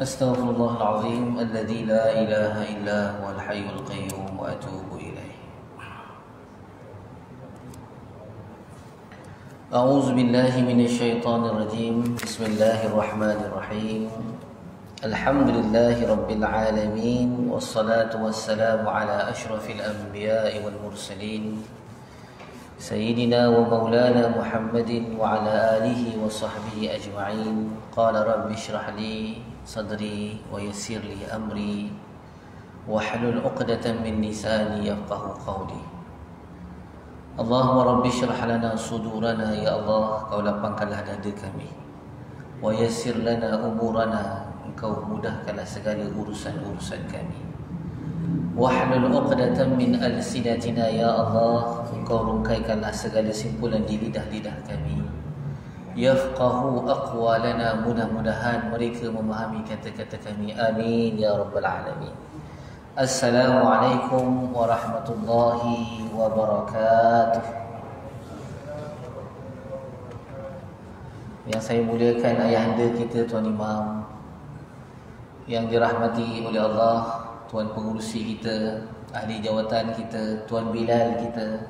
Astaghfirullahalazim alladzi la ilaha illa huwal hayyul qayyum wa atubu ilaih. A'udzu billahi minasy syaithanir rajim. Bismillahirrahmanirrahim. Alhamdulillahi rabbil alamin wassalatu wassalamu ala asyrafil anbiya'i wal mursalin Sayyidina wa maulana Muhammadin wa ala alihi wa sahbihi ajma'in. Qala rabbi shrah li sadri wa yassir li amri wahlul 'uqdatam min lisani yafqahu qawli. Allahumma rabbi shrah lana sudurana, ya Allah, kau lapangkanlah dada kami. Wa yassir lana umurana, engkau mudahkanlah segala urusan-urusan kami. Wahlul 'uqdatam min alsinatina, ya Allah, engkau rungkaikanlah segala simpulan di lidah-lidah kami. Yafqahu aqwalana, mudah-mudahan mereka memahami kata-kata kami. Amin ya rabbal alamin. Assalamualaikum warahmatullahi wabarakatuh. Yang saya muliakan ayahanda kita Tuan Imam, yang dirahmati oleh Allah, Tuan Pengurusi kita, ahli jawatan kita, Tuan Bilal kita,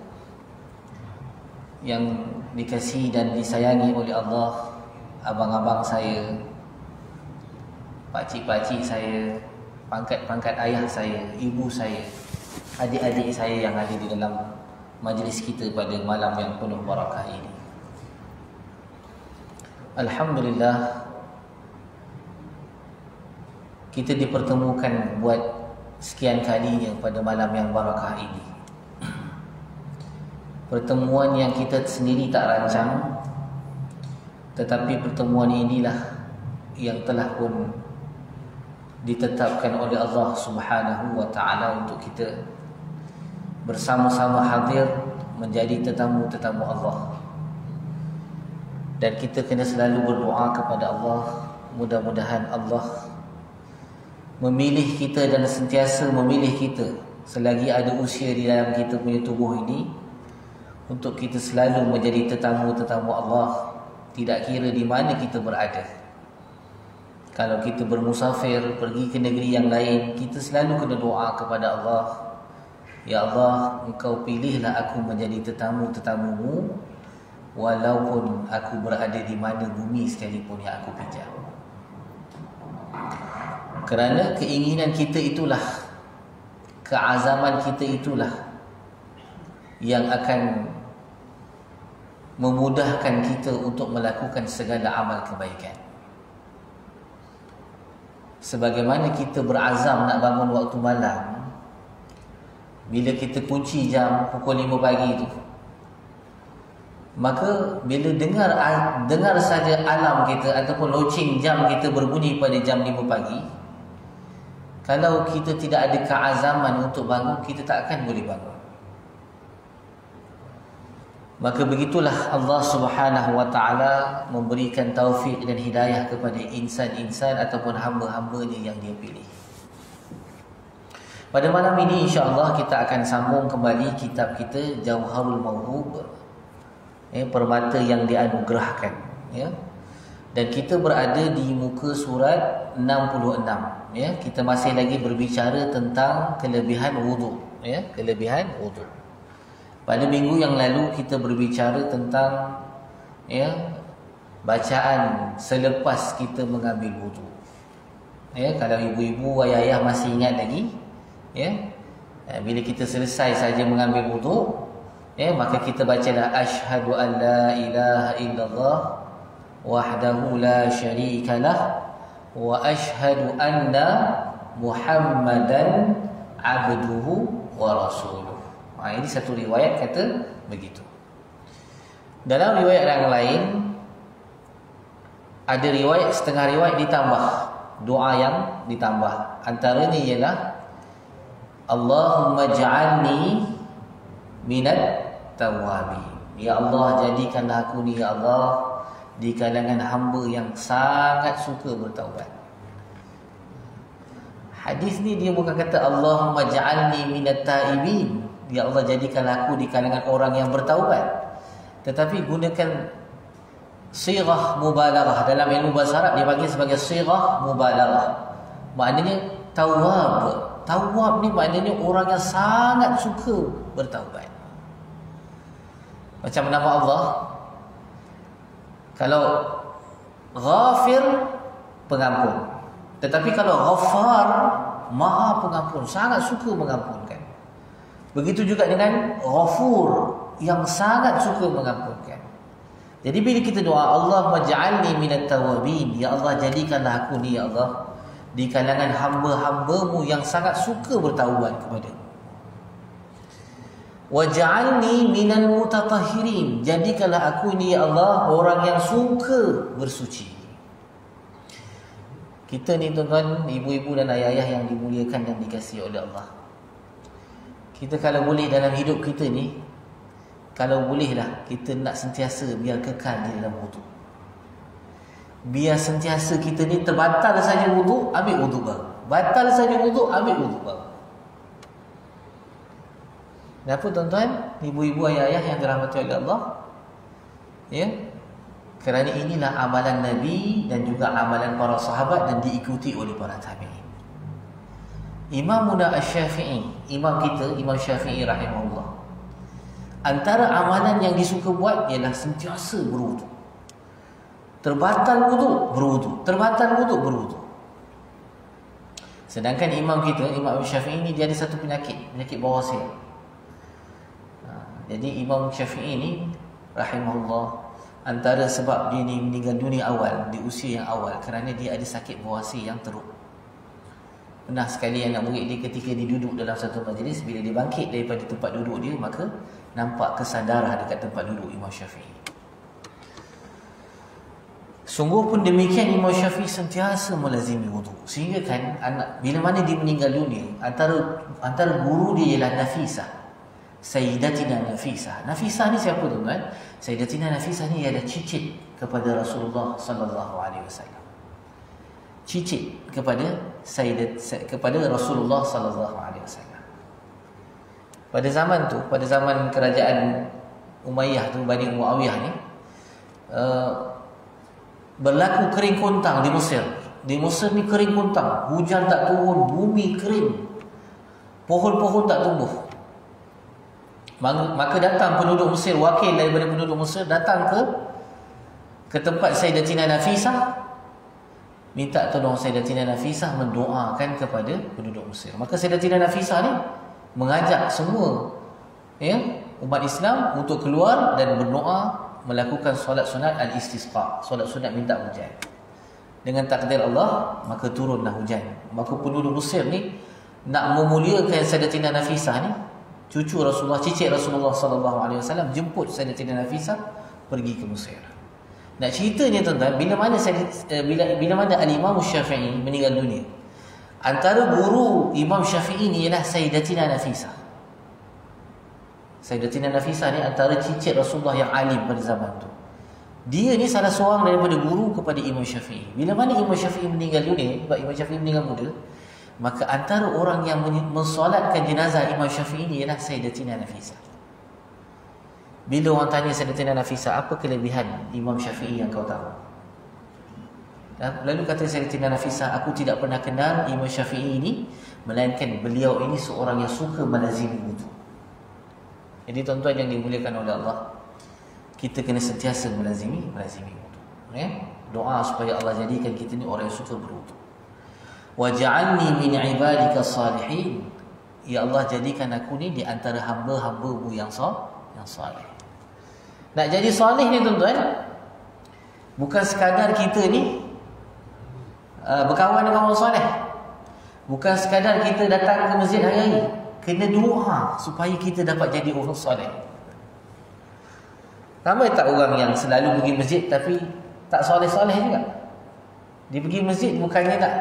yang dikasihi dan disayangi oleh Allah, abang-abang saya, pakcik-pakcik saya, pangkat-pangkat ayah saya, ibu saya, adik-adik saya yang ada di dalam majlis kita pada malam yang penuh barakah ini. Alhamdulillah, kita dipertemukan buat sekian kalinya pada malam yang barakah ini. Pertemuan yang kita sendiri tak rancang, tetapi pertemuan inilah yang telah pun ditetapkan oleh Allah Subhanahu wa ta'ala untuk kita bersama-sama hadir menjadi tetamu-tetamu Allah. Dan kita kena selalu berdoa kepada Allah, mudah-mudahan Allah memilih kita dan sentiasa memilih kita selagi ada usia di dalam kita punya tubuh ini, untuk kita selalu menjadi tetamu-tetamu Allah, tidak kira di mana kita berada. Kalau kita bermusafir pergi ke negeri yang lain, kita selalu kena doa kepada Allah, ya Allah, engkau pilihlah aku menjadi tetamu-tetamu-Mu, walaupun aku berada di mana bumi sekalipun yang aku pijak. Kerana keinginan kita itulah, keazaman kita itulah yang akan memudahkan kita untuk melakukan segala amal kebaikan. Sebagaimana kita berazam nak bangun waktu malam, bila kita kunci jam pukul 5 pagi tu, maka bila dengar saja alam kita ataupun loceng jam kita berbunyi pada jam 5 pagi, kalau kita tidak ada keazaman untuk bangun, kita tak akan boleh bangun. Maka begitulah Allah Subhanahu wa ta'ala memberikan taufik dan hidayah kepada insan-insan ataupun hamba-hambanya yang dia pilih. Pada malam ini insya-Allah kita akan sambung kembali kitab kita Jauharul Mawhub, permata yang dianugerahkan, ya. Dan kita berada di muka surat 66, ya. Kita masih lagi berbicara tentang kelebihan wudu, ya, kelebihan wudu. Pada minggu yang lalu kita berbicara tentang, ya, bacaan selepas kita mengambil wudu. Ya, kalau ibu-ibu, ayah-ayah masih ingat lagi, ya, bila kita selesai saja mengambil wudu, ya, maka kita bacalah asyhadu an la ilaha illallah wahdahu la syarikalah wa asyhadu anna Muhammadan abduhu wa rasuluh. Ini satu riwayat kata begitu. Dalam riwayat yang lain, ada riwayat, setengah riwayat ditambah, doa yang ditambah. Antaranya ialah Allahumma ja'alni minat tawwabi. Ya Allah, jadikanlah aku ni, ya Allah, di kalangan hamba yang sangat suka bertaubat. Hadis ni dia bukan kata Allahumma ja'alni minat taibin, ya Allah, jadikanlah aku di kalangan orang yang bertaubat, tetapi gunakan Sirah mubalaghah. Dalam ilmu bahasa Arab dia panggil sebagai sirah mubalaghah. Maknanya tawwab. Tawwab ni maknanya orang yang sangat suka bertaubat. Macam nama Allah. Kalau Ghafir, pengampun. Tetapi kalau Ghaffar, Maha pengampun, sangat suka mengampunkan. Begitu juga dengan Ghafur, yang sangat suka mengampunkan. Jadi bila kita doa, Allah maj'alni minat tawabin, ya Allah jadikanlah aku ni ya Allah di kalangan hamba-hambamu yang sangat suka bertaubat kepada-Mu. Waj'alni minal mutatahhirin, jadikanlah aku ni ya Allah orang yang suka bersuci. Kita ni tuan-tuan, ibu-ibu dan ayah-ayah yang dimuliakan dan dikasihi oleh Allah. Kita kalau boleh dalam hidup kita ni, kalau bolehlah kita nak sentiasa biar kekal di dalam wudu. Biar sentiasa kita ni terbatal saja wudu, ambil wudu baru. Batal saja wudu, ambil wudu baru. Kenapa tuan-tuan, ibu-ibu, ayah-ayah yang dirahmati oleh Allah? Ya. Kerana inilah amalan Nabi dan juga amalan para sahabat dan diikuti oleh para tabi'in. Imamuna Asy-Syafi'i, imam kita, Imam Syafi'i rahimahullah, antara amalan yang disuka buat ialah sentiasa berwudu. Terbatal wudu, berwudu. Terbatal wudu, berwudu. Sedangkan imam kita, Imam Syafi'i ni, dia ada satu penyakit bawasir. Jadi Imam Syafi'i ni rahimahullah, antara sebab dia ni meninggal dunia awal, di usia yang awal, kerana dia ada sakit bawasir yang teruk. Pernah sekali anak murid dia ketika dia duduk dalam satu majlis, bila dia bangkit daripada tempat duduk dia, maka nampak kesandarah dekat tempat duduk Imam Syafi'i. Sungguh pun demikian, Imam Syafi'i sentiasa melazimi wudu. Sehingga kan bila mana dia meninggal dunia, antara guru dia ialah Nafisah, Sayyidatina Nafisah. Nafisah ni siapa tuan-tuan? Sayyidatina Nafisah ni ada cicit kepada Rasulullah sallallahu alaihi wasallam. Cicit kepada Rasulullah sallallahu alaihi wasallam. Pada zaman tu, pada zaman kerajaan Umayyah tu, Bani Muawiyah ni, berlaku kering kontang di Mesir. Di Mesir ni kering kontang, hujan tak turun, bumi kering, pohon-pohon tak tumbuh. Maka datang penduduk Mesir, wakil daripada penduduk Mesir datang ke tempat Sayyidatina Nafisah, minta tolong Sayyidatina Nafisah mendoakan kepada penduduk Mesir. Maka Sayyidatina Nafisah ni mengajak semua umat Islam untuk keluar dan berdoa, melakukan solat sunat al-istisqa, solat sunat minta hujan. Dengan takdir Allah, maka turunlah hujan. Maka penduduk Mesir ni nak memuliakan Sayyidatina Nafisah ni, cucu Rasulullah, cicit Rasulullah sallallahu alaihi wasallam, jemput Sayyidatina Nafisah pergi ke Mesir. Nak ceritanya tuan-tuan, bila mana Al-Imam Syafi'i meninggal dunia, antara guru Imam Syafi'i ni ialah Sayyidatina Nafisah. Sayyidatina Nafisah ni antara cicit Rasulullah yang alim pada zaman tu. Dia ni salah seorang daripada guru kepada Imam Syafi'i. Bila mana Imam Syafi'i meninggal dunia, sebab Imam Syafi'i meninggal muda, maka antara orang yang mensolatkan jenazah Imam Syafi'i ni ialah Sayyidatina Nafisah. Bila orang tanya Sayyidatina Nafisah, apa kelebihan Imam Syafi'i yang kau tahu? Lalu kata Sayyidatina Nafisah, aku tidak pernah kenal Imam Syafi'i ini, melainkan beliau ini seorang yang suka melazimi wudu. Jadi tuan-tuan yang dimuliakan oleh Allah, kita kena sentiasa melazimi wudu. Doa supaya Allah jadikan kita ni orang yang suka berwudu. Waj'alni min ibadika salihin, ya Allah jadikan aku ni di antara hamba-hamba-Mu yang salih. Nak jadi salih ni tuan-tuan, bukan sekadar kita ni berkawan dengan orang salih, bukan sekadar kita datang ke masjid hari-hari. Kena doa supaya kita dapat jadi orang salih. Ramai tak orang yang selalu pergi masjid tapi tak soleh-soleh juga. Dia pergi masjid bukannya nak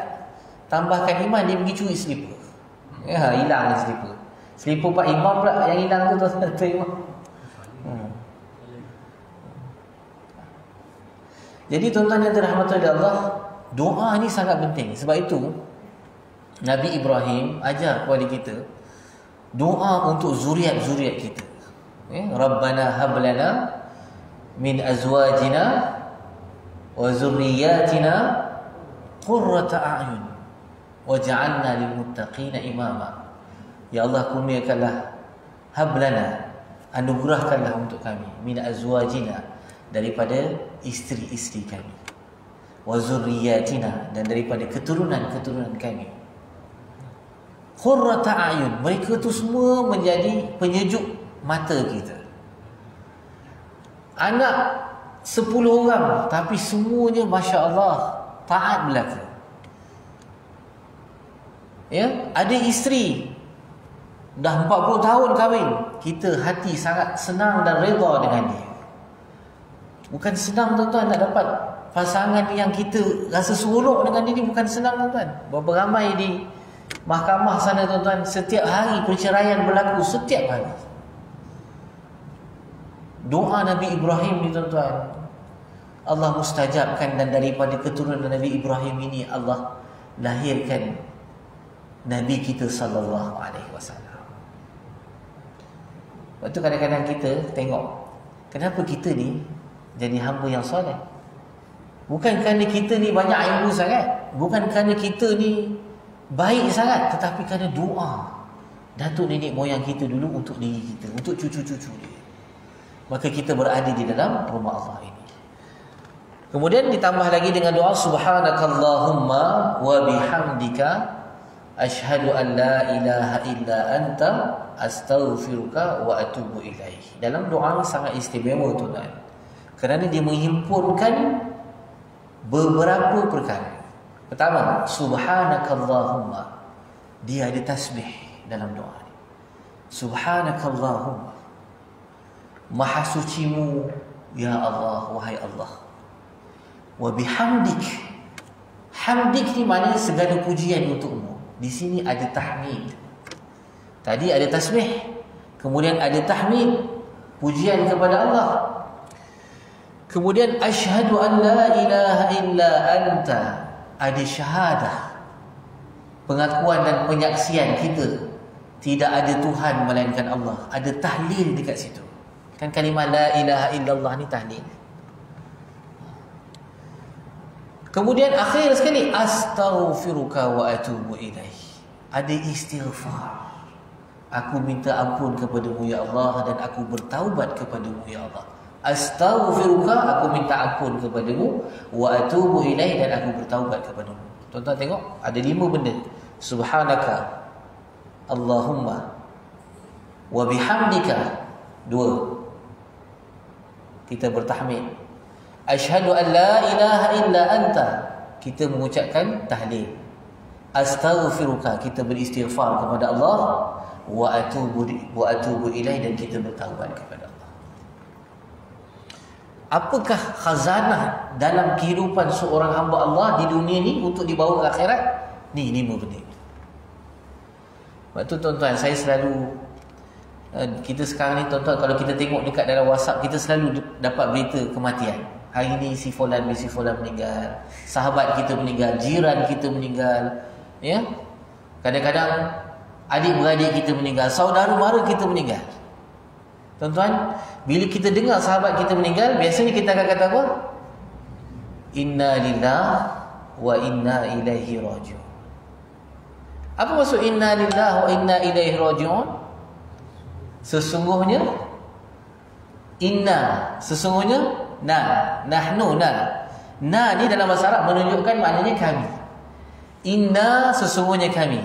tambahkan iman, dia pergi curi selipar. Hilang selipar. Selipar Pak Imam pula yang hilang tu tuan-tuan imam. Jadi tuan-tuan yang dirahmati oleh Allah, doa ni sangat penting. Sebab itu Nabi Ibrahim ajar kepada kita doa untuk zuriat-zuriat kita. Rabbana hablana min azwajina wa zurriyyatina qurrata a'yun waj'alna lil muttaqina imama. Ya Allah, kurniakanlah, hablana, anugerahkanlah untuk kami, min azwajina, daripada isteri-isteri kami, wa zurriyyatina, dan daripada keturunan-keturunan kami, qurrata a'yun, mereka tu semua menjadi penyejuk mata kita. Anak 10 orang, tapi semuanya Masya Allah taat belaka. Ya, ada isteri dah 40 tahun kahwin, kita hati sangat senang dan redha dengan dia. Bukan senang tuan-tuan nak dapat pasangan yang kita rasa seronok dengan dia ni, bukan senang tuan-tuan. Berapa ramai di mahkamah sana tuan-tuan, setiap hari perceraian berlaku, setiap hari. Doa Nabi Ibrahim ni tuan-tuan, Allah mustajabkan, dan daripada keturunan Nabi Ibrahim ini Allah lahirkan Nabi kita sallallahu alaihi wasallam. Lepas tu kadang-kadang kita tengok, kenapa kita ni jadi hamba yang soleh? Bukan kerana kita ni banyak ilmu sangat, bukan kerana kita ni baik sangat, tetapi kerana doa datuk nenek moyang kita dulu untuk diri kita, untuk cucu-cucu dia. Maka kita berada di dalam rumah Allah ini. Kemudian ditambah lagi dengan doa subhanakallahumma wa bihamdika asyhadu an la ilaha illa anta astaghfiruka wa atubu ilaih. Dalam doa ini sangat istimewa tuan-tuan, kerana dia menghimpunkan beberapa perkara. Pertama, subhanakallahumma, dia ada tasbih dalam doa ini. Subhanakallahumma, maha sucimu ya Allah, wahai Allah. Wa bihamdik, hamdik ni maknanya segala pujian untukmu. Di sini ada tahmid. Tadi ada tasbih, kemudian ada tahmid, pujian kepada Allah. Kemudian asyhadu an la ilaha illa anta, ada syahadah, pengakuan dan penyaksian kita tidak ada Tuhan melainkan Allah. Ada tahlil dekat situ. Kan kalimah la ilaha illallah ni tahlil. Kemudian akhir sekali astaghfiruka wa atubu ilaih. Ada istighfar. Aku minta ampun kepadamu ya Allah, dan aku bertaubat kepadamu ya Allah. Astaghfiruka, aku minta ampun kepadamu, wa atubu ilaih, dan aku bertaubat kepadamu. Tuan-tuan tengok, ada 5 benda. Subhanaka Allahumma wa bihamdika, 2. Kita bertahmid. Asyhadu an la ilaha illa anta, kita mengucapkan tahlil. Astaghfiruka, kita beristighfar kepada Allah. Wa atubu ilaih, dan kita bertaubat kepada Allah. Apakah khazanah dalam kehidupan seorang hamba Allah di dunia ni untuk dibawa ke akhirat? Ni 5 benda. Sebab tu tuan-tuan, saya selalu, kita sekarang ni tuan-tuan, kalau kita tengok dekat dalam WhatsApp, kita selalu dapat berita kematian. Hari ni si fulan meninggal, sahabat kita meninggal, jiran kita meninggal, ya. Kadang-kadang adik-beradik kita meninggal, saudara mara kita meninggal. Tuan-tuan, bila kita dengar sahabat kita meninggal, biasanya kita akan kata apa? Inna lillahi wa inna ilaihi raji'un. Apa maksud inna lillahi wa inna ilaihi raji'un? Sesungguhnya inna, sesungguhnya nahnu na ni dalam bahasa Arab menunjukkan maknanya kami. Inna, sesungguhnya kami.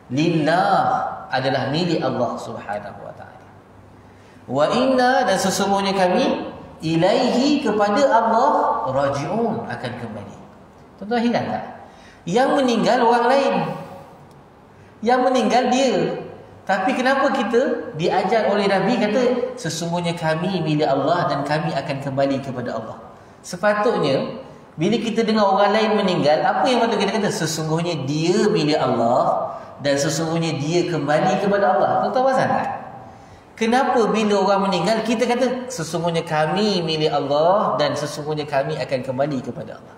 Lillah adalah milik Allah Subhanahu wa taala. Wa inna, dan sesungguhnya kami, ilaihi, kepada Allah, raji'un, akan kembali. Tuan-tuan hilang tak? Yang meninggal orang lain, yang meninggal dia. Tapi kenapa kita diajar oleh Nabi kata sesungguhnya kami milik Allah dan kami akan kembali kepada Allah? Sepatutnya bila kita dengar orang lain meninggal, apa yang patut kita kata? Sesungguhnya dia milik Allah dan sesungguhnya dia kembali kepada Allah. Tuan-tuan pasal tak? Kenapa bila orang meninggal kita kata sesungguhnya kami milik Allah dan sesungguhnya kami akan kembali kepada Allah?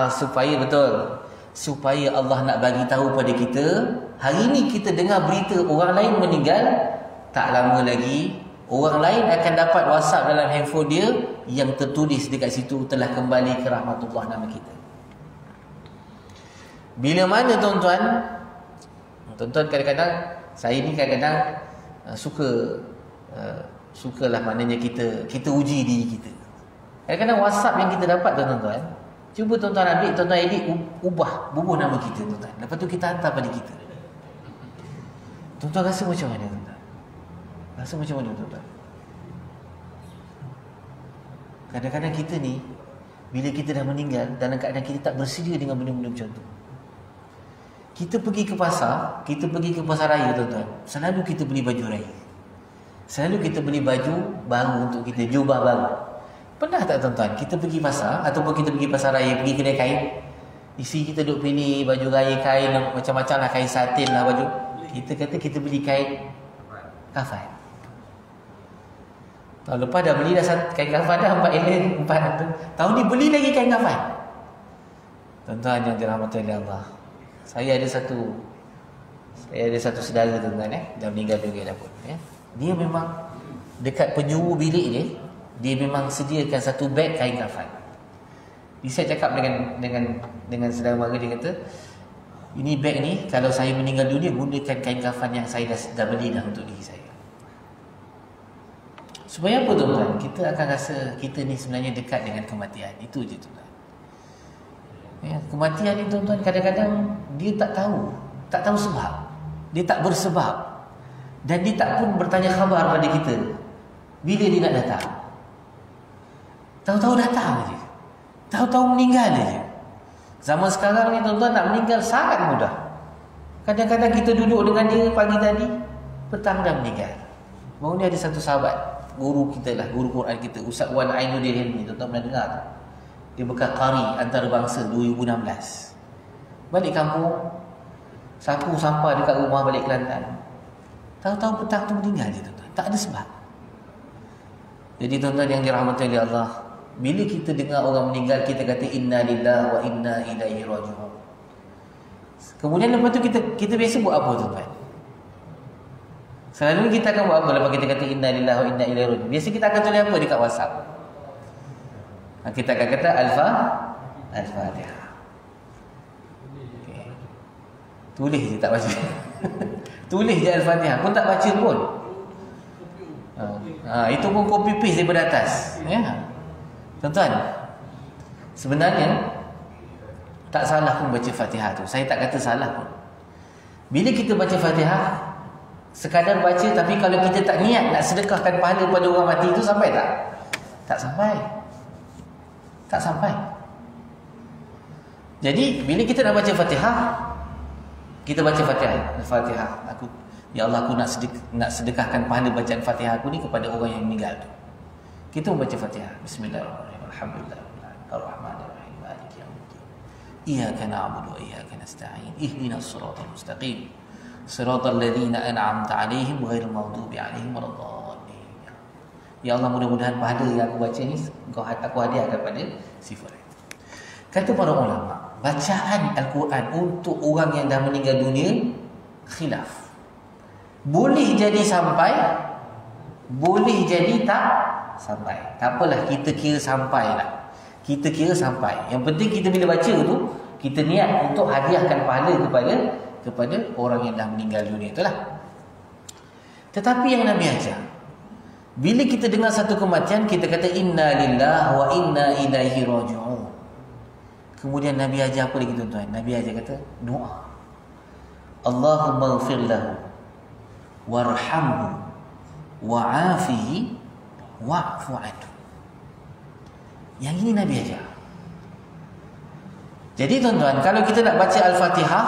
Supaya betul, supaya Allah nak bagi tahu pada kita, hari ni kita dengar berita orang lain meninggal, tak lama lagi orang lain akan dapat WhatsApp dalam handphone dia, yang tertulis dekat situ telah kembali ke rahmatullah nama kita. Bila mana tuan-tuan kadang-kadang saya ni kadang-kadang sukalah maknanya kita uji diri kita. Kadang-kadang WhatsApp yang kita dapat tuan-tuan, cuba tuan-tuan ambil, tuan-tuan edit, bubuh nama kita tuan-tuan. Lepas tu kita hantar pada kita. Tuan-tuan rasa macam mana tuan-tuan? Rasa macam mana tuan-tuan? Kadang-kadang kita ni bila kita dah meninggal, dalam keadaan kita tak bersedia dengan benda-benda macam tu. Kita pergi ke pasar raya tuan-tuan, selalu kita beli baju raya. Selalu kita beli baju baru untuk kita, jubah baru. Pernah tak tuan-tuan, kita pergi pasar ataupun kita pergi pasar raya, pergi kedai kain, isi kita duk pilih baju raya, kain macam-macam lah, kain satin lah baju. Kita kata kita beli kain kafan. Tahun lepas dah beli dah kain kafan dah 4 tahun ni beli lagi kain kafan. Tuan-tuan yang dirahmati oleh Allah, saya ada satu saudara tuan-tuan dah meninggal dunia dah pun Dia memang dekat penjuru bilik dia memang sediakan satu beg kain kafan. Saya cakap dengan saudara mara, dia kata, ini beg ni kalau saya meninggal dunia, gunakan kain kafan yang saya dah beli dah untuk diri saya. Supaya apa tuan-tuan? Kita akan rasa kita ni sebenarnya dekat dengan kematian. Itu je tuan-tuan. Kematian ni tuan-tuan kadang-kadang dia tak tahu sebab. Dia tak bersebab. Dan dia tak pun bertanya khabar pada kita bila dia nak datang. Tahu-tahu datang je. Tahu-tahu meninggal je. Zaman sekarang ni tuan-tuan nak meninggal sangat mudah. Kadang-kadang kita duduk dengan dia pagi tadi, petang dah meninggal. Baru ni ada satu sahabat, guru kita lah, guru Quran kita, Ustaz Wan Ainuddin Hilmi, tuan-tuan pernah dengar tak? Dia bekas qari antarabangsa 2016. Balik kampung, sapu sampah dekat rumah balik Kelantan. Tahu-tahu petang tu meninggal je tuan-tuan. Tak ada sebab. Jadi tuan-tuan yang dirahmati oleh Allah, bila kita dengar orang meninggal, kita kata inna lillahi wa inna ilaihi raji'un. Kemudian lepas tu kita biasa buat apa tuan-tuan? Selalu kita akan buat apa lepas kita kata inna lillahi wa inna ilaihi raji'un? Biasa kita akan tulis apa dekat WhatsApp? Kita akan kata Al-Fatihah. Okay. Tulis je, tak baca. Tulis je Al-Fatihah, pun tak baca pun. Itu pun copy paste daripada atas. Tuan-tuan, sebenarnya tak salah pun baca Fatihah tu. Saya tak kata salah pun. Bila kita baca Fatihah, sekadar baca, tapi kalau kita tak niat nak sedekahkan pahala pada orang mati itu, sampai tak? Tak sampai. Tak sampai. Jadi bila kita nak baca Fatihah, kita baca Fatihah. Al-Fatihah. Ya Allah, aku nak sedekahkan pahala bacaan Fatihah aku ni kepada orang yang meninggal tu. Kita membaca Fatihah. Bismillahirrahmanirrahim. Alhamdulillah. Ar-Rahmanir-Rahim. Maliki yaumiddin. Iyyaka na'budu wa iyyaka nasta'in. Ihdinas siratal mustaqim. Siratal ladzina an'amta 'alaihim ghairil maghdubi 'alaihim waladdallin. Ya Allah, mudah-mudahan pahala yang aku baca ni aku hadiahkan pada si fulan. Kata para ulama, bacaan Al-Quran untuk orang yang dah meninggal dunia khilaf. Boleh jadi sampai, boleh jadi tak sampai. Tak apalah, kita kira sampai lah. Kita kira sampai. Yang penting kita bila baca tu, kita niat untuk hadiahkan pahala kepada orang yang dah meninggal dunia, itulah. Tetapi yang Nabi ajar, bila kita dengar satu kematian, kita kata inna lillahi wa inna ilaihi raji'un. Kemudian Nabi ajar apa lagi tuan-tuan? Nabi ajar kata doa. Allahumma ighfir lahu warhamhu wa'afihi wa'fu anhu. Yang ini Nabi ajar. Jadi tuan-tuan, kalau kita nak baca Al-Fatihah,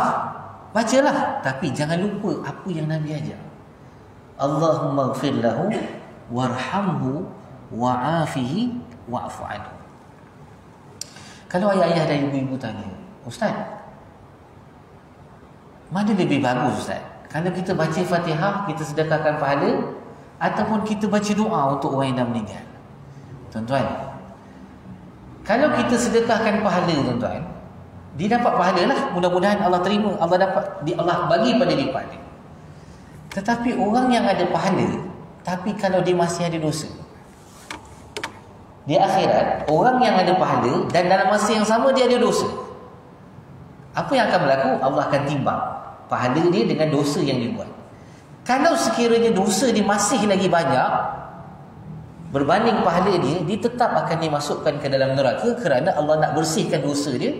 bacalah, tapi jangan lupa apa yang Nabi ajar. Allahumma ighfir lahu warhamhu wa'afihi wa'fu anhu. Kalau ayah-ayah dan ibu-ibu tanya, Ustaz, mana lebih bagus Ustaz? Kalau kita baca Fatihah, kita sedekahkan pahala, ataupun kita baca doa untuk orang yang dah meninggal? Tuan-tuan, kalau kita sedekahkan pahala tuan-tuan, dia dapat pahala lah. Mudah-mudahan Allah terima, Allah bagi pada lipat dia. Tetapi orang yang ada pahala, tapi kalau dia masih ada dosa, Di akhirat, orang yang ada pahala dan dalam masa yang sama dia ada dosa, apa yang akan berlaku? Allah akan timbang pahala dia dengan dosa yang dia buat. Kalau sekiranya dosa dia masih lagi banyak berbanding pahala dia, dia tetap akan dimasukkan ke dalam neraka kerana Allah nak bersihkan dosa dia,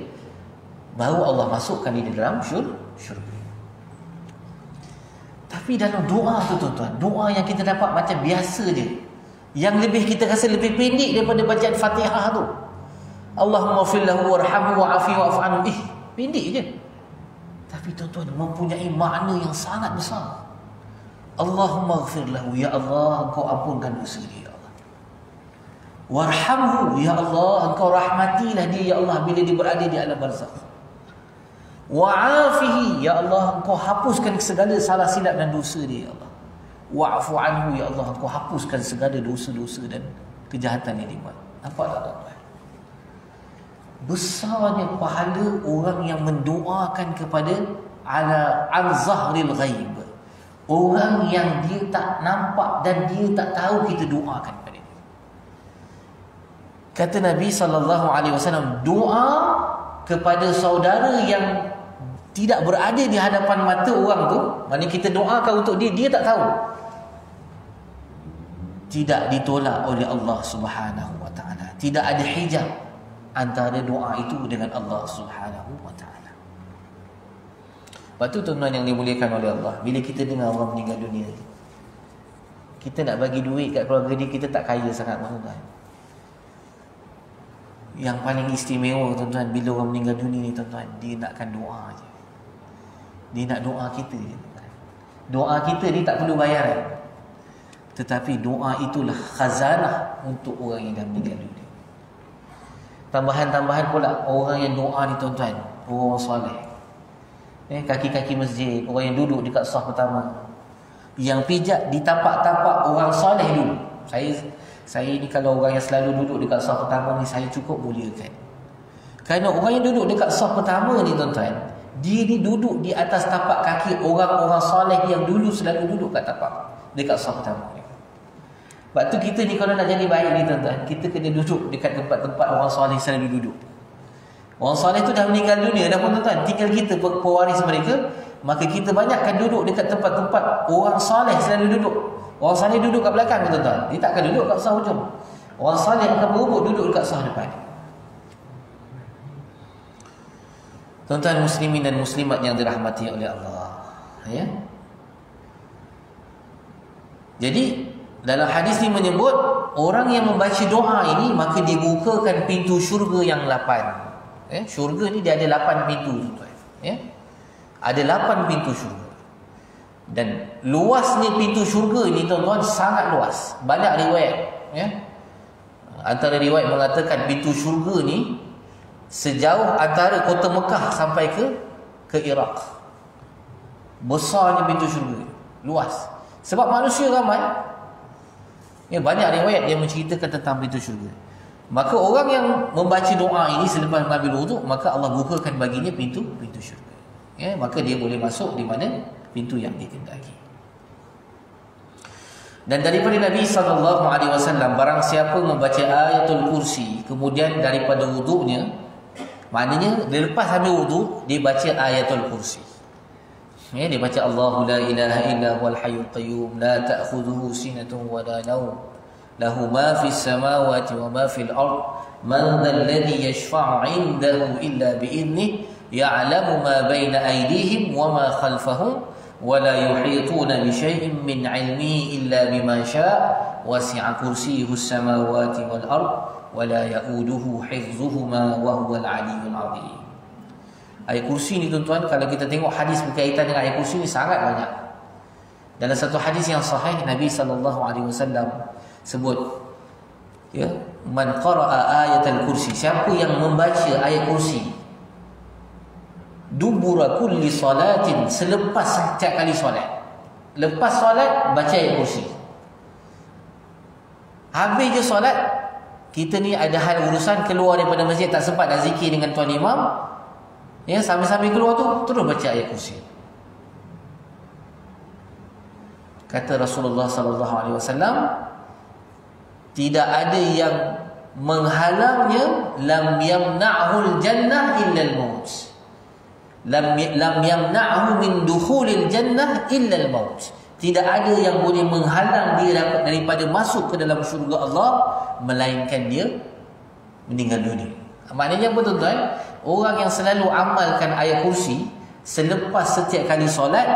baru Allah masukkan dia di dalam syurga. Tapi dalam doa tu tuan-tuan, doa yang kita dapat macam biasa je, yang lebih kita rasa lebih pendek daripada bacaan Fatihah tu. Allahumma ighfir lahu warhamhu wa'afihi wa'fu anhu. Pendek je. Tapi tuan-tuan, mempunyai makna yang sangat besar. Allahumma ighfir lahu, ya Allah, engkau ampunkan dosa dia, ya Allah. Warhamhu, ya Allah, engkau rahmatilah dia, ya Allah, bila dia berada di alam barzakh. Wa'afihi, ya Allah, engkau hapuskan segala salah silap dan dosa dia, ya Allah. Wa'fu anhu, ya Allah, engkau hapuskan segala dosa-dosa dan kejahatan yang dia buat. Nampak tak tuan-tuan? Besarnya pahala orang yang mendoakan kepada ala al-zahril ghaib, orang yang dia tak nampak dan dia tak tahu kita doakan kepada dia. Kata Nabi SAW, doa kepada saudara yang tidak berada di hadapan mata orang tu, maknanya kita doakan untuk dia, dia tak tahu, tidak ditolak oleh Allah Subhanahu wa ta'ala. Tidak ada hijab antara doa itu dengan Allah Subhanahu wa ta'ala. Lepas tu tuan-tuan yang dimuliakan oleh Allah, bila kita dengar orang meninggal dunia, kita nak bagi duit kat keluarga dia, kita tak kaya sangat tuan-tuan. Yang paling istimewa tuan-tuan, bila orang meninggal dunia ni tuan-tuan, dia nakkan doa je. Dia nak doa kita je tuan-tuan. Doa kita ni tak perlu bayaran, tetapi doa itulah khazanah untuk orang yang dah meninggal dunia. Tambahan-tambahan pula, orang yang doa ni tuan-tuan, orang soleh, kaki-kaki masjid, orang yang duduk dekat saf pertama, yang pijak di tapak-tapak orang soleh dulu. Saya ni kalau orang yang selalu duduk dekat saf pertama ni, saya cukup muliakan. Kerana orang yang duduk dekat saf pertama ni tuan-tuan, dia ni duduk di atas tapak kaki orang-orang soleh yang dulu selalu duduk kat tapak dekat saf pertama ni. Sebab tu kita ni kalau nak jadi baik ni tuan-tuan, kita kena duduk dekat tempat-tempat orang soleh selalu duduk. Orang soleh tu dah meninggal dunia dah pun tuan-tuan, tinggal kita pewaris mereka, maka kita banyakkan duduk dekat tempat-tempat orang soleh selalu duduk. Orang soleh duduk kat belakang tuan-tuan, dia tak akan duduk kat sah hujung. Orang soleh akan berebut duduk dekat sah depan. Tuan-tuan muslimin dan muslimat yang dirahmati oleh Allah, ya. Jadi dalam hadis ni menyebut orang yang membaca doa ini, maka dibukakan pintu syurga yang 8. Syurga ni dia ada 8 pintu tuan-tuan, ya. Ada 8 pintu syurga. Dan luasnya pintu syurga ni tuan-tuan sangat luas. Banyak riwayat, ya. Antara riwayat mengatakan pintu syurga ni sejauh antara kota Mekah sampai ke Iraq. Besarnya pintu syurga, luas. Sebab manusia ramai. Banyak riwayat yang menceritakan tentang pintu syurga. Maka orang yang membaca doa ini selepas mengambil wuduk, maka Allah bukakan baginya pintu syurga. Maka dia boleh masuk di mana pintu yang dikehendaki. Dan daripada Nabi SAW, barang siapa membaca ayatul kursi kemudian daripada wuduknya, maknanya dia lepas ambil wuduk, dia baca ayatul kursi. Dia baca Allahu la ilaha illa huwal hayyul qayyum la ta'khudhuhu sinatun wa la nawm lahu ma fis samawati wa ma fil ard man dhal ladzi yashfa'u 'indahu illa bi idhnihi ya'lamu ma baina aydihim wa ma khalfahum wa la yuhituna bi shay'in min 'ilmihi illa bima syaa' wasi'a kursiyyuhu as-samawati wal ard wa la ya'uduhu hifdhuhuma wa huwal 'aliyyul 'azim. Ayat kursi ni tuan-tuan, kalau kita tengok hadis berkaitan dengan ayat kursi ni sangat banyak. Dalam satu hadis yang sahih, Nabi SAW sebut, ya, man qara'a ayatul kursi, siapa yang membaca ayat kursi dubura kulli salatin, selepas setiap kali solat. Lepas solat baca ayat kursi. Habis je solat, kita ni ada hal urusan keluar daripada masjid, tak sempat nak zikir dengan tuan imam, ya, sambil-sambil keluar tu terus baca ayat kursi. Kata Rasulullah SAW, tidak ada yang menghalangnya, lam yamna'hu al-jannah illa al-maut. Lam yamna'hu min dukhulil jannah illa al-maut. Tidak ada yang boleh menghalang dia daripada masuk ke dalam syurga Allah melainkan dia meninggal dunia. Maknanya apa tuan-tuan? Orang yang selalu amalkan ayat kursi selepas setiap kali solat,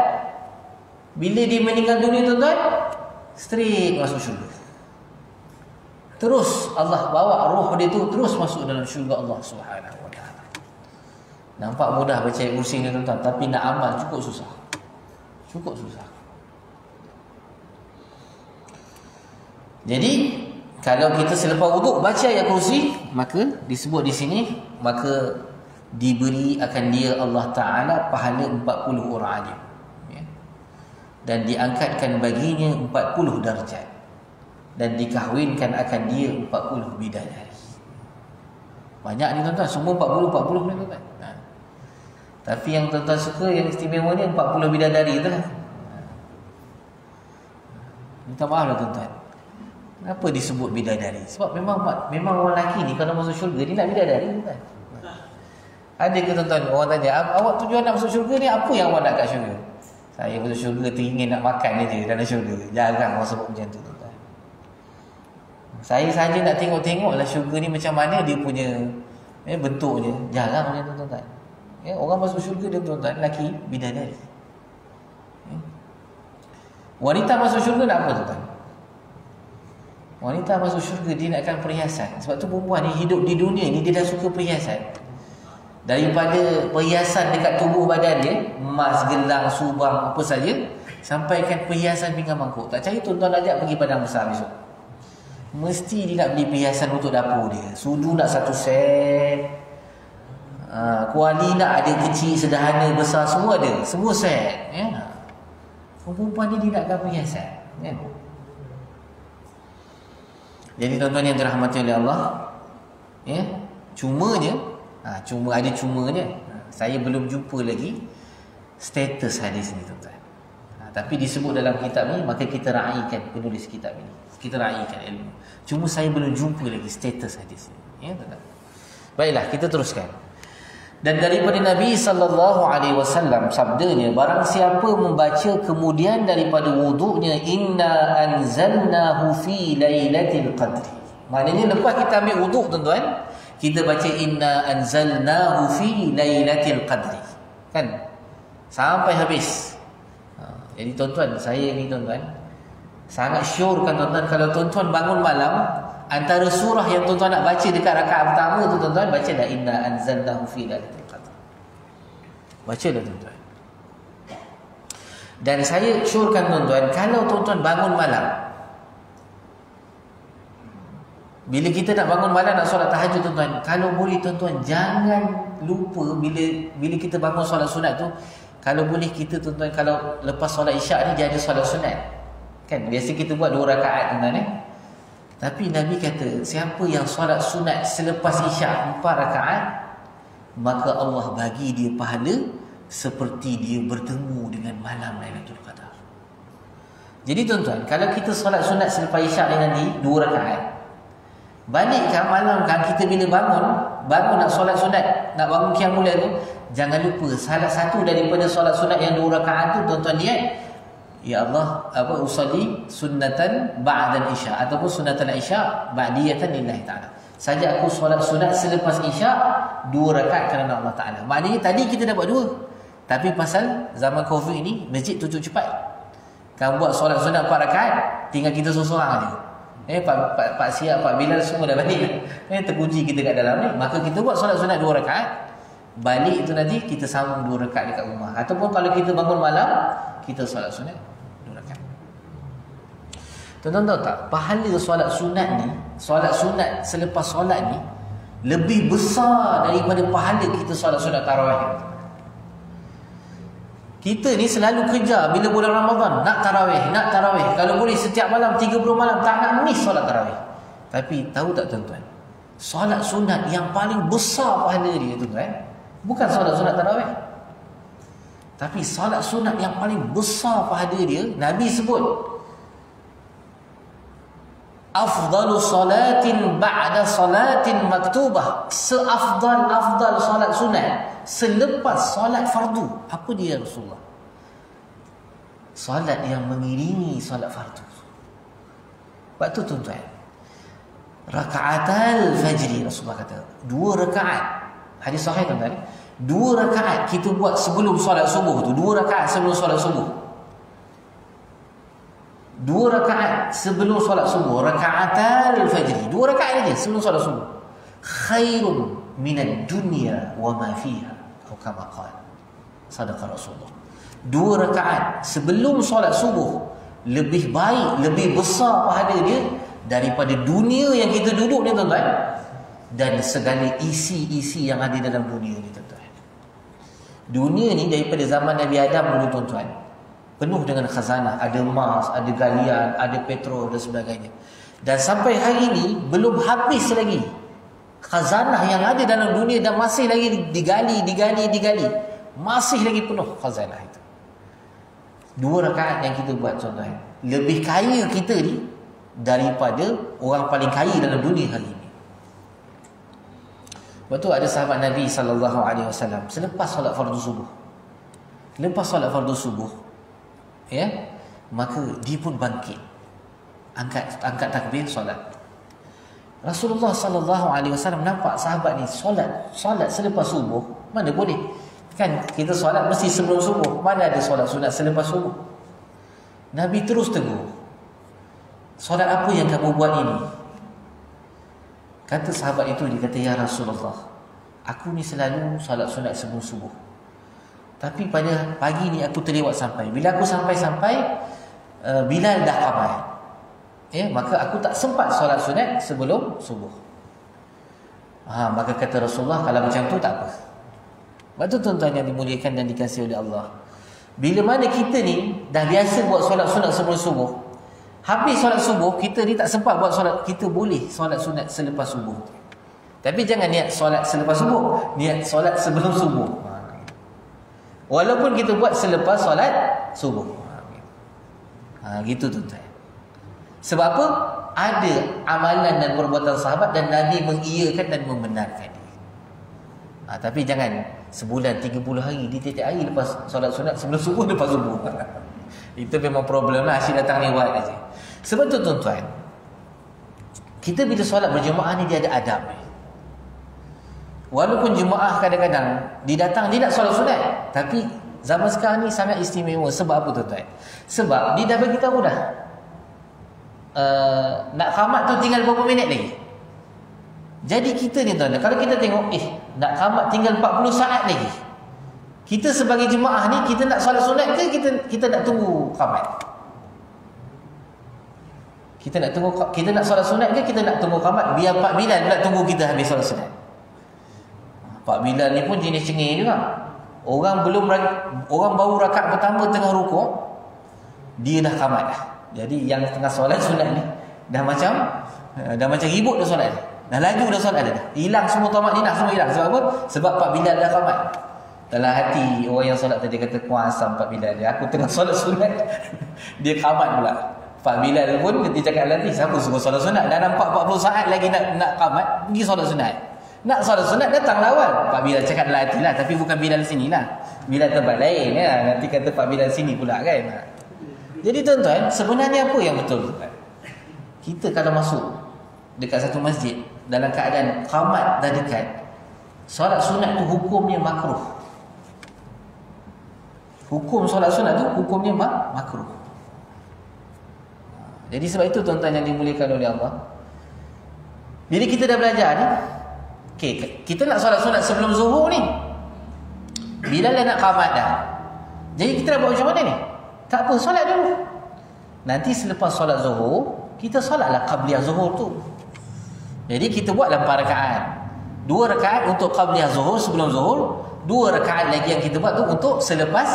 bila dia meninggal dunia tuan-tuan, straight masuk syurga. Terus Allah bawa roh dia tu terus masuk dalam syurga Allah Subhanahu wa taala. Nampak mudah baca ayat kursi ni tuan-tuan, tapi nak amal cukup susah. Cukup susah. Jadi kalau kita selepas wuduk baca ayat kursi, maka disebut di sini, maka diberi akan dia Allah Ta'ala pahala 40 orang alim, ya? Dan diangkatkan baginya 40 darjat, dan dikahwinkan akan dia 40 bidadari. Banyak ni tuan-tuan, semua 40 ni tuan-tuan. Tapi yang tuan-tuan suka, yang istimewa ni 40 bidadari tu lah. Minta maaf lah tuan-tuan, kenapa disebut bidadari? Sebab memang orang lelaki ni kalau masuk syurga dia nak bidadari tuan-tuan. Ada ke tuan-tuan orang tanya, awak tujuan nak masuk syurga ni apa yang awak nak kat syurga? Saya masuk syurga teringin nak makan je dalam syurga. Jarang orang sebut macam tu tuan-tuan. Saya saja nak tengok-tengoklah syurga ni macam mana dia punya bentuknya. Jarang macam tu tuan-tuan. Ya, orang masuk syurga dia tuan-tuan, lelaki bidadari. Ya. Wanita masuk syurga nak apa tuan-tuan? Wanita masuk syurga dia nakkan perhiasan. Sebab tu perempuan ni hidup di dunia ni dia dah suka perhiasan. Daripada perhiasan dekat tubuh badan dia, emas, gelang, subang, apa saja, sampaikan perhiasan pinggan mangkuk. Tak cari tuan-tuan ajak pergi padang besar besok, mesti dia nak beli perhiasan untuk dapur dia. Sudu nak 1 set, kuali nak ada kecil, sederhana, besar, semua ada. Semua set, ya. Perempuan ni dia nakkan perhiasan, ya. Jadi tuan-tuan yang dirahmati oleh Allah, ya, cumanya ada cumanya, saya belum jumpa lagi status hadis ni tuan-tuan. Tapi disebut dalam kitab ni, maka kita raikan penulis kitab ini, kita raikan ilmu. Cuma saya belum jumpa lagi status hadis ni, ya tuan-tuan. Baiklah, kita teruskan. Dan daripada Nabi SAW sabdanya, barang siapa membaca kemudian daripada wuduknya, inna anzalnahu fi lailatul qadri. Maknanya lepas kita ambil wuduk tuan-tuan, kita baca inna anzalnahu fi lailatul qadri, kan, sampai habis. Jadi tuan-tuan, saya ni tuan-tuan sangat syorkan tuan-tuan, kalau tuan-tuan bangun malam, antara surah yang tuan-tuan nak baca dekat rakaat pertama tu tuan-tuan, baca dah inna anzalnahu fi lailatul qadri. Baca dah tuan-tuan. Dan saya syorkan tuan-tuan, kalau tuan-tuan bangun malam, bila kita nak bangun malam nak solat tahajud tuan-tuan, kalau boleh tuan-tuan jangan lupa bila kita bangun solat sunat tu, kalau boleh kita tuan-tuan, kalau lepas solat isyak ni dia ada solat sunat, kan biasa kita buat 2 rakaat tuan-tuan, tapi Nabi kata siapa yang solat sunat selepas isyak 4 rakaat, maka Allah bagi dia pahala seperti dia bertemu dengan malam Lailatul Qadar. Jadi tuan-tuan, kalau kita solat sunat selepas isyak ni nanti 2 rakaat, balikkan malam kan kita bila bangun nak solat sunat, nak bangun qiyamul lail tu, jangan lupa salah satu daripada solat sunat yang 2 rakaat tu tuan-tuan niat, ya Allah, usalli sunnatan ba'da isya, ataupun sunnatan isya ba'diyatan lillahi ta'ala. Saja aku solat sunat selepas isya 2 rakaat kerana Allah Ta'ala. Maknanya tadi kita dah buat 2, tapi pasal zaman Covid ni masjid tutup cepat, kan buat solat sunat 4 rakaat, tinggal kita seorang je. Pak Siap, Pak Bilal semua dah balik, terkunci kita kat dalam ni. Maka kita buat solat sunat 2 rakaat, balik tu nanti kita sambung 2 rakaat dekat rumah. Ataupun kalau kita bangun malam, kita solat sunat 2 rakaat. Tuan-tuan tahu tak, pahala solat sunat ni, solat sunat selepas solat ni lebih besar daripada pahala kita solat sunat tarawih. Kita ni selalu kejar bila bulan Ramadan nak tarawih. Kalau boleh setiap malam 30 malam tak nak miss solat tarawih. Tapi tahu tak tuan-tuan, solat sunat yang paling besar pahala dia tuan-tuan, bukan solat sunat tarawih, tapi solat sunat yang paling besar pahala dia, Nabi sebut afdalu salatin ba'da salatin maktubah, seafdal solat sunat selepas solat fardu. Apa dia Rasulullah? Solat yang mengiringi solat fardu. Sebab tu tuan-tuan, raka'atal fajri, Rasulullah kata 2 rakaat. Hadis sahih tuan-tuan, 2 rakaat kita buat sebelum solat subuh tu, 2 rakaat sebelum solat subuh. 2 rakaat sebelum solat subuh, raka'atal fajri, 2 rakaat aja sebelum solat subuh. Khairun minad dunya wa ma fiha, atau kama qala. Sadaqa Rasulullah. 2 rakaat sebelum solat subuh lebih baik, lebih besar pahala dia daripada dunia yang kita duduk ni tuan-tuan, dan segala isi-isi yang ada dalam dunia ni tuan-tuan. Dunia ni daripada zaman Nabi Adam dulu tuan-tuan, penuh dengan khazanah, ada emas, ada galian, ada petrol dan sebagainya. Dan sampai hari ini belum habis lagi khazanah yang ada dalam dunia, dan masih lagi digali. Masih lagi penuh khazanah itu. 2 rakaat yang kita buat tuan-tuan, lebih kaya kita ni daripada orang paling kaya dalam dunia hari ini. Lepas tu ada sahabat Nabi SAW selepas solat fardu subuh, ya, maka dia pun bangkit, angkat takbir solat. Rasulullah SAW nampak sahabat ni solat selepas subuh. Mana boleh, kan kita solat mesti sebelum subuh, mana ada solat sunat selepas subuh. Nabi terus tegur, solat apa yang kamu buat ini? Kata sahabat itu, dia kata, ya Rasulullah, aku ni selalu solat sunat sebelum subuh, tapi pada pagi ni aku terlewat sampai. Bila aku sampai Bilal dah qamar, ya, maka aku tak sempat solat sunat sebelum subuh. Maka kata Rasulullah, kalau macam tu tak apa. Sebab tu tuan-tuan yang dimuliakan dan dikasihi oleh Allah, bila mana kita ni dah biasa buat solat sunat sebelum subuh, habis solat subuh kita ni tak sempat buat solat, kita boleh solat sunat selepas subuh. Tapi jangan niat solat selepas subuh, niat solat sebelum subuh. Walaupun kita buat selepas solat subuh. Gitu tuan-tuan. Sebab apa? Ada amalan dan perbuatan sahabat dan Nabi mengiyakan dan membenarkan. Tapi jangan sebulan 30 hari di tiap hari lepas solat sunat sebelum subuh, lepas subuh. Itu memang problem lah, asyik datang lewat aja. Sebab tu tuan-tuan, kita bila solat berjemaah ni dia ada adab. Walaupun jemaah kadang-kadang dia datang, dia nak solat sunat, tapi zaman sekarang ni sangat istimewa. Sebab apa tuan-tuan? Sebab dia dah bagi tahu dah, nak qamat tu tinggal berapa minit lagi. Jadi kita ni tuan-tuan, kalau kita tengok nak qamat tinggal 40 saat lagi, kita sebagai jemaah ni, kita nak solat sunat ke kita nak tunggu qamat? Kita nak solat sunat ke kita nak tunggu qamat? Biar Pak Bilal pula tunggu kita habis solat sunat. Pak Bilal ni pun jenis cengih juga. Orang baru rakaat pertama tengah rukuk, dia dah qamat dah. Jadi yang tengah solat sunat ni dah macam ribut dah solat ni. Dah laju dah solat dah. Hilang semua tamakninah, semua hilang. Sebab apa? Sebab Pak Bilal dah qamat. Dalam hati orang yang solat tadi kata, kuasam Pak Bilal dia. Aku tengah solat sunat dia qamat pula. Pak Bilal pun dia cakap nanti, siapa suruh solat sunat? Dah nampak 40 saat lagi nak qamat, pergi solat sunat. Nak solat sunat datang lawan. Pak Bilal cakap dalam hati lah, tapi bukan Bilal sini lah. Bilal tempat lain ya. Nanti kata Pak Bilal sini pula kan. Jadi tuan-tuan, sebenarnya apa yang betul? Kita kalau masuk dekat satu masjid dalam keadaan qamat dah dekat, solat sunat tu hukumnya makruh. Hukum solat sunat tu hukumnya makruh. Jadi sebab itu tuan-tuan yang dimuliakan oleh Allah, bila kita dah belajar ni, kita nak solat sunat sebelum zuhur ni, Bilal dah nak qamat dah. Jadi kita nak buat macam mana ni? Tak apa, solat dulu. Nanti selepas solat zuhur, kita solatlah qabliyah zuhur tu. Jadi kita buatlah 4 rakaat. 2 rakaat untuk qabliyah zuhur sebelum zuhur, 2 rakaat lagi yang kita buat tu untuk selepas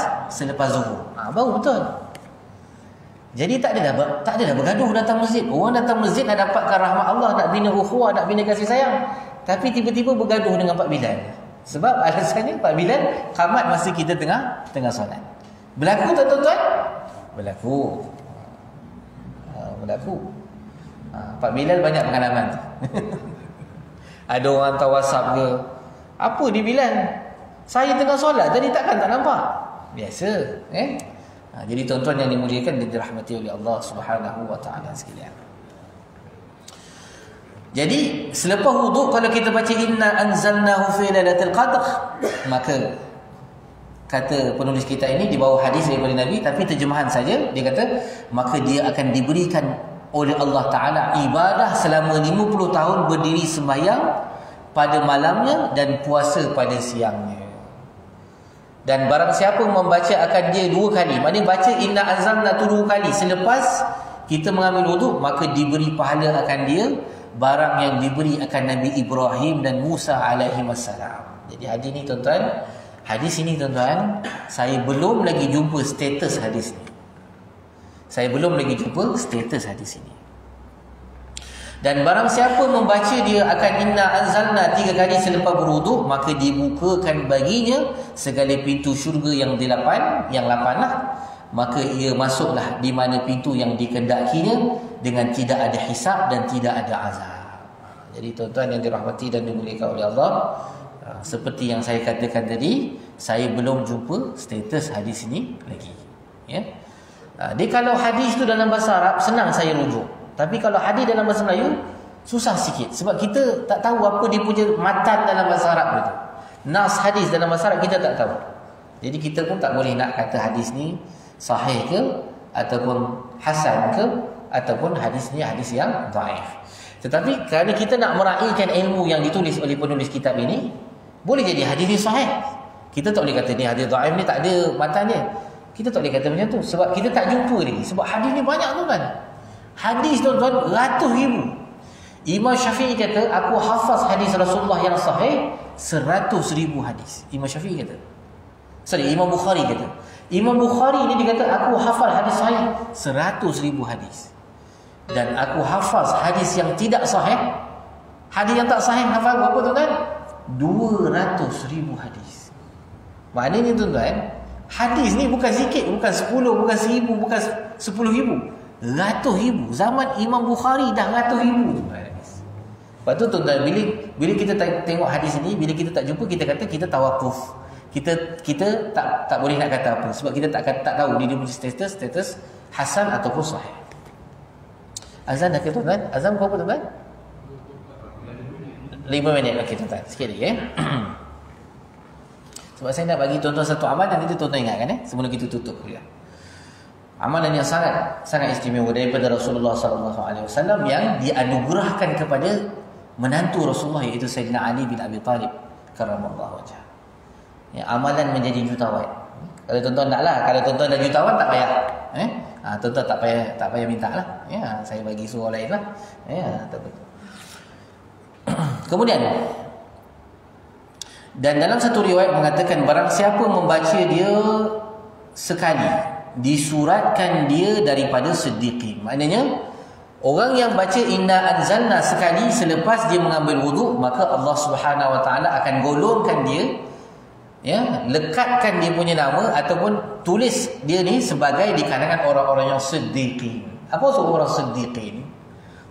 zuhur. Baru betul. Jadi tak ada dah bergaduh datang masjid. Orang datang masjid nak dapatkan rahmat Allah, nak bina ukhuwah, nak bina kasih sayang, tapi tiba-tiba bergaduh dengan Pak Bilal. Sebab alasannya Pak Bilal qamat masa kita tengah solat. Berlaku tak tuan-tuan? Berlaku. Pak Bilal banyak pengalaman. Ada orang hantar WhatsApp ke, apa di Bilal? Saya tengah solat tadi takkan tak nampak. Biasa, jadi tuan-tuan yang dimuliakan dan dirahmati oleh Allah Subhanahu wa taala sekalian. Jadi selepas wuduk kalau kita baca inna anzalnahu fi lailatul qadr, maka kata penulis kita ini di bawah hadis daripada Nabi, tapi terjemahan saja, dia kata maka dia akan diberikan oleh Allah Ta'ala ibadah selama 50 tahun berdiri sembahyang pada malamnya dan puasa pada siangnya. Dan barang siapa membaca akan dia 2 kali, maknanya baca inna anzalna tu 2 kali selepas kita mengambil wuduk, maka diberi pahala akan dia barang yang diberi akan Nabi Ibrahim dan Musa alaihi wassalam. Jadi hadis ni tuan-tuan, hadis ini tuan-tuan, saya belum lagi jumpa status hadis ni. Saya belum lagi jumpa status hadis ini. Dan barang siapa membaca dia akan inna anzalna 3 kali selepas berwuduk, maka dibukakan baginya segala pintu syurga yang 8 lah. Maka ia masuklah di mana pintu yang dikendakinya dengan tidak ada hisab dan tidak ada azab. Jadi tuan-tuan yang dirahmati dan dimuliakan oleh Allah, seperti yang saya katakan tadi, saya belum jumpa status hadis ini lagi. Ya. Jadi kalau hadis itu dalam bahasa Arab senang saya rujuk. Tapi kalau hadis dalam bahasa Melayu susah sikit, sebab kita tak tahu apa dia punya matan dalam bahasa Arab itu. Nas hadis dalam bahasa Arab kita tak tahu. Jadi kita pun tak boleh nak kata hadis ni sahih ke ataupun hasan ke ataupun hadis ni hadis yang dhaif. Tetapi kerana kita nak meraihkan ilmu yang ditulis oleh penulis kitab ini, boleh jadi hadis ni sahih. Kita tak boleh kata ni hadis dhaif ni tak ada matannya. Kita tak boleh kata macam tu sebab kita tak jumpa lagi. Sebab hadis ni banyak tu kan. Hadis tuan-tuan ratus ribu. Imam Syafi'i kata aku hafaz hadis Rasulullah yang sahih 100,000 hadis. Imam Syafi'i kata. Imam Bukhari kata. Imam Bukhari ni dia kata aku hafal hadis sahih 100,000 hadis. Dan aku hafaz hadis yang tidak sahih. Hadis yang tak sahih hafal berapa tuan-tuan? 200,000 hadis. Maknanya tuan-tuan, hadis ni bukan sikit, bukan 10, bukan 1000, bukan 10,000, ratus ribu. Zaman Imam Bukhari dah ratus ribu. Lepas tu tuan-tuan, bila kita tengok hadis ni, bila kita tak jumpa, kita kata kita tawakuf. Kita tak boleh nak kata apa sebab kita tak tahu dia punya status hasan ataupun sahih. Azan dah ke tuan-tuan? Azan berapa tuan-tuan? 5 minit. Okey tuan-tuan, sikit lagi sebab saya nak bagi tuan-tuan satu amalan, nanti tuan-tuan ingatkan sebelum kita tutup kuliah. Amalan yang sangat istimewa daripada Rasulullah SAW yang dianugerahkan kepada menantu Rasulullah, iaitu Sayyidina Ali bin Abi Talib karramallahu wajhah. Ya, amalan menjadi jutawan. Kalau tuan-tuan naklah, kalau tuan-tuan dah jutawan tak payah. Tuan-tuan tak payah minta lah. Ya, saya bagi suruh lain lah. Ya, tak betul. Kemudian, dan dalam satu riwayat mengatakan barang siapa membaca dia sekali, disuratkan dia daripada siddiqin. Maknanya orang yang baca inna anzalna sekali selepas dia mengambil wuduk, maka Allah Subhanahu wa taala akan golongkan dia, lekatkan dia punya nama ataupun tulis dia ni sebagai di kalangan orang-orang yang siddiqin. Apa maksud orang siddiqin?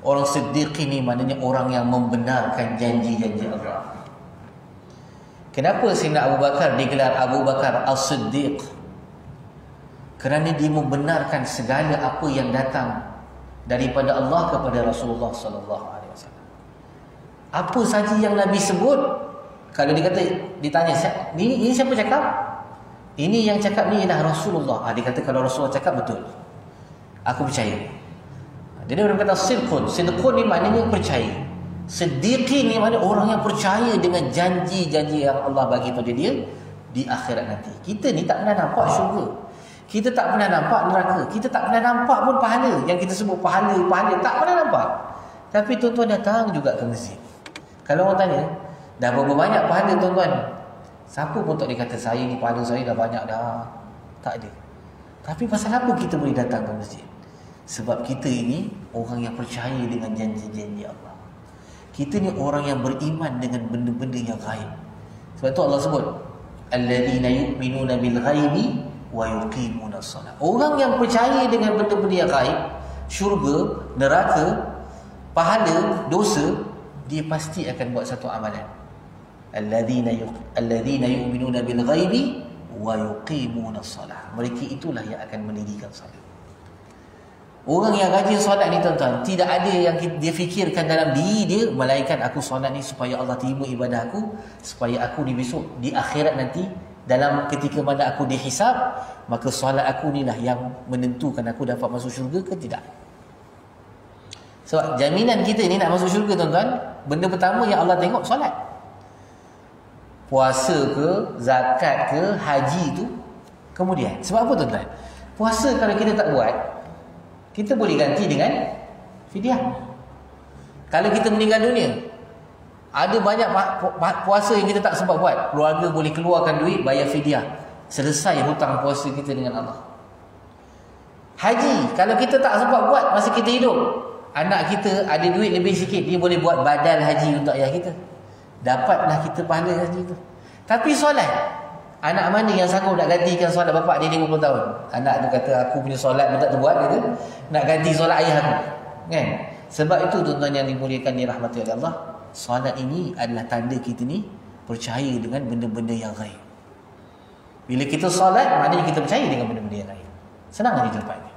Orang siddiqin ni maknanya orang yang membenarkan janji-janji Allah. Kenapa Sayyidina Abu Bakar digelar Abu Bakar As-Siddiq? Kerana dia membenarkan segala apa yang datang daripada Allah kepada Rasulullah sallallahu alaihi wasallam. Apa saja yang Nabi sebut, kalau ditanya ini siapa cakap? Ini yang cakap ni ialah Rasulullah. Dia kata kalau Rasulullah cakap betul, aku percaya. Jadi orang kata sidqun. Sidqun ni maknanya percaya. Siddiqin ni maknanya orang yang percaya dengan janji-janji yang Allah bagi pada dia di akhirat nanti. Kita ni tak pernah nampak syurga. Kita tak pernah nampak neraka. Kita tak pernah nampak pun pahala. Yang kita sebut pahala, tak pernah nampak. Tapi tuan-tuan datang juga ke masjid. Kalau orang tanya, dah berapa banyak pahala tuan-tuan? Siapa pun tak dikata saya ni pahala saya dah banyak dah. Tak ada. Tapi pasal apa kita boleh datang ke masjid? Sebab kita ini orang yang percaya dengan janji-janji Allah. Kita ni orang yang beriman dengan benda-benda yang gaib. Sebab itu Allah sebut alladzina yu'minuna bil ghaibi wa yuqimuna shalah. Orang yang percaya dengan benda-benda yang gaib, syurga, neraka, pahala dosa, dia pasti akan buat satu amalan. Alladzina yu'minuna bil ghaibi wa yuqimuna shalah. Mereka itulah yang akan mendirikan solat. Orang yang rajin solat ni tuan-tuan, tidak ada yang dia fikirkan dalam diri dia, melainkan aku solat ni supaya Allah terima ibadah aku, supaya aku ni besok di akhirat nanti, dalam ketika mana aku dihisab, maka solat aku ni lah yang menentukan aku dapat masuk syurga ke tidak. Sebab jaminan kita ni nak masuk syurga tuan-tuan, benda pertama yang Allah tengok solat. Puasa ke, zakat ke, haji tu kemudian. Sebab apa tuan-tuan? Puasa kalau kita tak buat, kita boleh ganti dengan fidyah. Kalau kita meninggal dunia, ada banyak puasa yang kita tak sempat buat, keluarga boleh keluarkan duit bayar fidyah, selesai hutang puasa kita dengan Allah. Haji, kalau kita tak sempat buat masa kita hidup, anak kita ada duit lebih sikit, dia boleh buat badal haji untuk ayah kita, dapatlah kita pahala haji tu. Tapi solat, anak mana yang sanggup nak gantikan solat bapak dia 50 tahun? Anak tu kata, aku punya solat pun tak terbuat, kata, nak ganti solat ayah aku, kan? Sebab itu tuan-tuan yang dimuliakan, dirahmati oleh Allah, solat ini adalah tanda kita ni percaya dengan benda-benda yang ghaib. Bila kita solat, maknanya kita percaya dengan benda-benda yang ghaib. Senang aja jawapannya.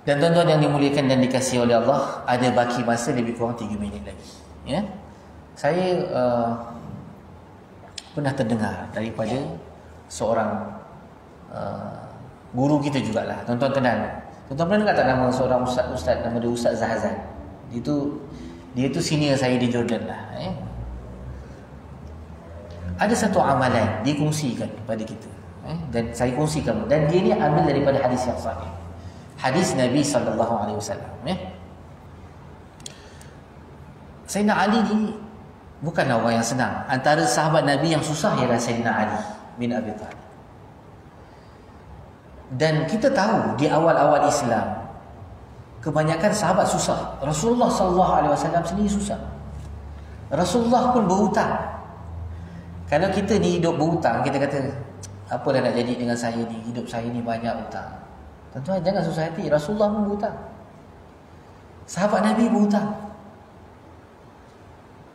Dan tuan-tuan yang dimuliakan dan dikasihi oleh Allah, ada baki masa lebih kurang 3 minit lagi, ya. Saya pernah terdengar daripada seorang guru kita jugalah. Tuan-tuan kenal. Tuan-tuan pernah dengar tak nama seorang ustaz nama dia Ustaz Zahazan? Dia tu senior saya di Jordan lah. Ada satu amalan dia kongsikan kepada kita, dan saya kongsikan, dan dia ni ambil daripada hadis yang sahih. Hadis Nabi SAW, ya. Sayyidina Ali ni bukan orang yang senang. Antara sahabat Nabi yang susah ialah Sayyidina Ali bin Abi Thalib. Dan kita tahu di awal-awal Islam, kebanyakan sahabat susah. Rasulullah SAW sendiri susah. Rasulullah pun berhutang. Kalau kita ni hidup berhutang, kita kata, apalah nak jadi dengan saya ni, hidup saya ni banyak hutang. Tuan-tuan jangan susah hati. Rasulullah pun berhutang. Sahabat Nabi berhutang.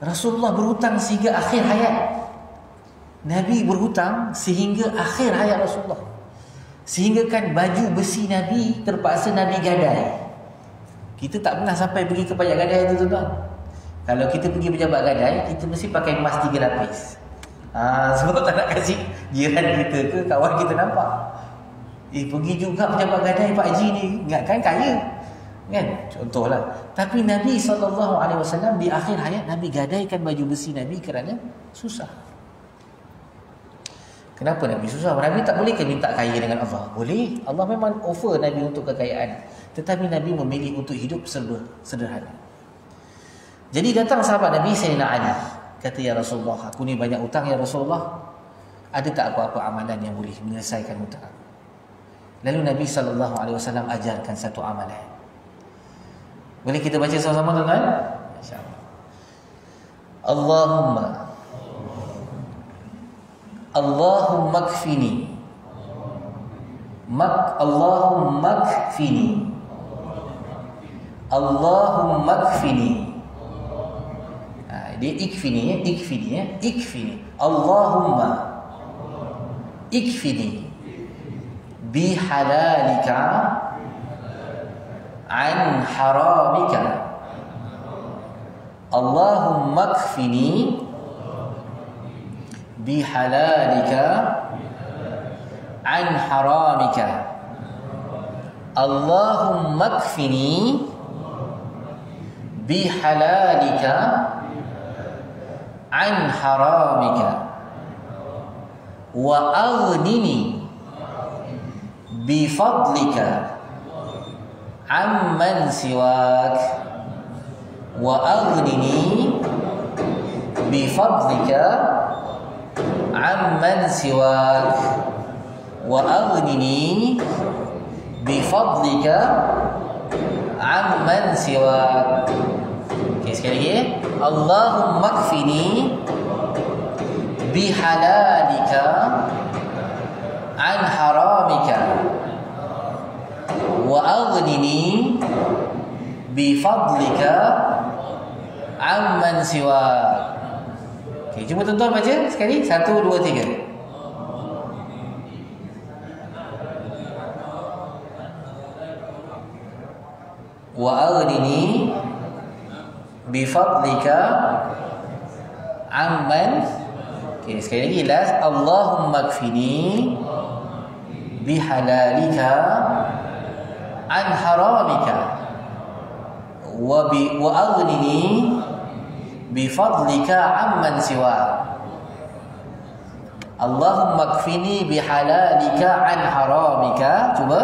Rasulullah berhutang sehingga akhir hayat. Nabi berhutang sehingga akhir hayat Rasulullah. Sehingga kan baju besi Nabi terpaksa Nabi gadai. Kita tak pernah sampai pergi ke pajak gadai tu tuan-tuan. Kalau kita pergi pejabat gadai, kita mesti pakai emas 3 lapis. Sebab tak nak kasih jiran kita ke kawan kita nampak. Pergi juga pejabat gadai Pak Haji ni, kan kaya, kan? Contohlah. Tapi Nabi SAW di akhir hayat, Nabi gadaikan baju besi Nabi kerana susah. Kenapa Nabi susah? Nabi tak boleh ke minta kaya dengan Allah? Boleh. Allah memang offer Nabi untuk kekayaan. Tetapi Nabi memilih untuk hidup serba sederhana. Jadi datang sahabat Nabi Sayyidina Ali. Kata, ya Rasulullah, aku ni banyak hutang ya Rasulullah. Ada tak apa-apa amalan yang boleh menyelesaikan hutang? Lalu Nabi SAW ajarkan satu amalan. Boleh kita baca sama-sama tuan-tuan? InsyaAllah. Allahumma kfini. Allahumma kfini. Allahumma kfini. Dia ikfini, ikfini. Allahumma ikfini bihalalika an haramika. Allahumma kfini bihalalika an haramika. Allahumma kfini bihalalika an haramika wa aghnini bifadlika amman siwak. Wa aghnini bifadlika amman siwak. Wa aghnini bifadlika amman siwak. Okay, sekali lagi. Allahumma kfini bihalalika an haramika wa aghnini bifadlika amman siwak. Okey, cuba tuan-tuan baca sekali. 1, 2, 3. Wa aghnini bifadlika amman. Okey, sekali lagi last. Allahumma kfini bihalalika an haramika wa aghnini bifadlika amman siwa. Allahumma kfini bihalalika an haramika. Cuba.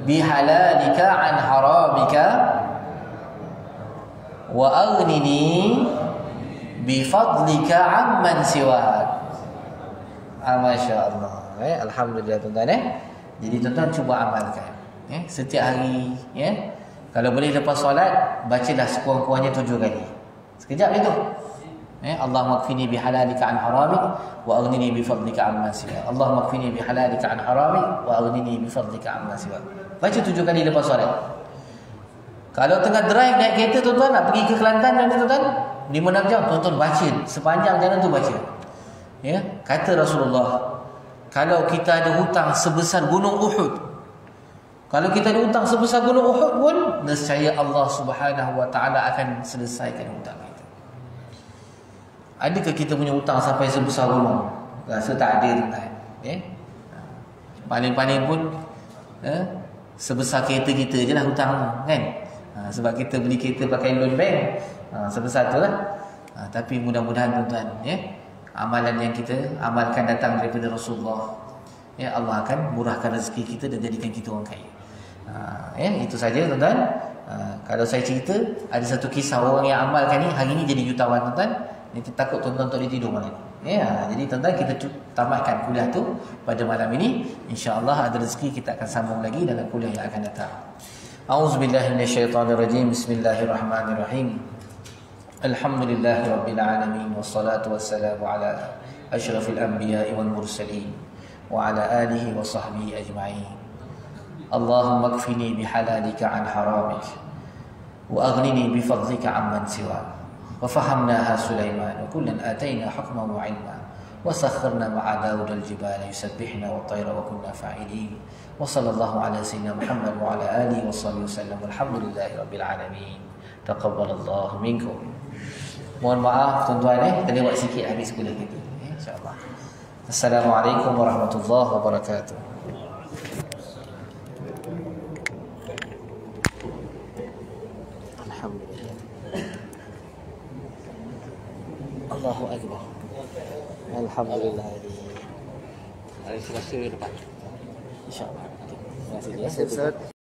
Bihalalika an haramika wa aghnini bifadlika amman siwa. Masya Allah. Alhamdulillah tuan-tuan. Jadi tuan-tuan cuba amalkan. Setiap hari. Kalau boleh lepas solat, bacalah sekurang-kurangnya 7 kali. Sekejap itu. Allahumma kfini bihalalika an haramik wa aghnini bifadlika amman siwa. Allahumma kfini bihalalika an haramik wa aghnini bifadlika amman siwa. Baca 7 kali lepas solat. Kalau tengah drive naik kereta tuan-tuan, nak pergi ke Kelantan nanti tuan-tuan, 5-6 jam, tuan-tuan baca sepanjang jalan tu baca. Kata Rasulullah, kalau kita ada hutang sebesar gunung Uhud, kalau kita ada hutang sebesar gunung Uhud pun, nescaya Allah Subhanahu wa taala akan selesaikan hutang kita. Adakah kita punya hutang sampai sebesar gunung? Rasa tak ada tuan-tuan. Paling-paling pun sebesar kereta kita je lah hutang kan. Sebab kita beli kereta pakai loan bank, sebesar tu lah. Tapi mudah-mudahan tuan-tuan, amalan yang kita amalkan datang daripada Rasulullah, Allah akan murahkan rezeki kita dan jadikan kita orang kaya. Itu saja tuan-tuan. Kalau saya cerita, ada satu kisah orang yang amalkan ni hari ni jadi jutawan tuan-tuan. Nanti takut tuan-tuan tak boleh tidur malam ni. Jadi tuan-tuan, kita tamatkan kuliah tu pada malam ini. InsyaAllah ada rezeki, kita akan sambung lagi dalam kuliah yang akan datang. A'udzubillahi minasyaitanirrajim. Bismillahirrahmanirrahim. Alhamdulillahi rabbil alamin, wassalatu wassalamu ala asyrafil anbiya'i wal mursalin wa ala alihi wa sahbihi ajma'in. Allahumma kfini bihalalika an haramik wa aghnini bifadlika amman siwa. وفهمناها سليمان وكلا آتينا حكما وعلما وسخرنا مع داود الجبال يسبحنا والطير وكنا فاعلين وصلى الله على سيدنا محمد وعلى آله وصحبه وسلم والحمد لله رب العالمين. تقبل الله منكم. Mohon maaf tuan-tuan, terlewat sikit habis kuliah kita, insya-Allah. Assalamualaikum warahmatullahi wabarakatuh. Alhamdulillah. Allahu Akbar. Alhamdulillah. Hari Selasa depan, InsyaAllah. Terima kasih.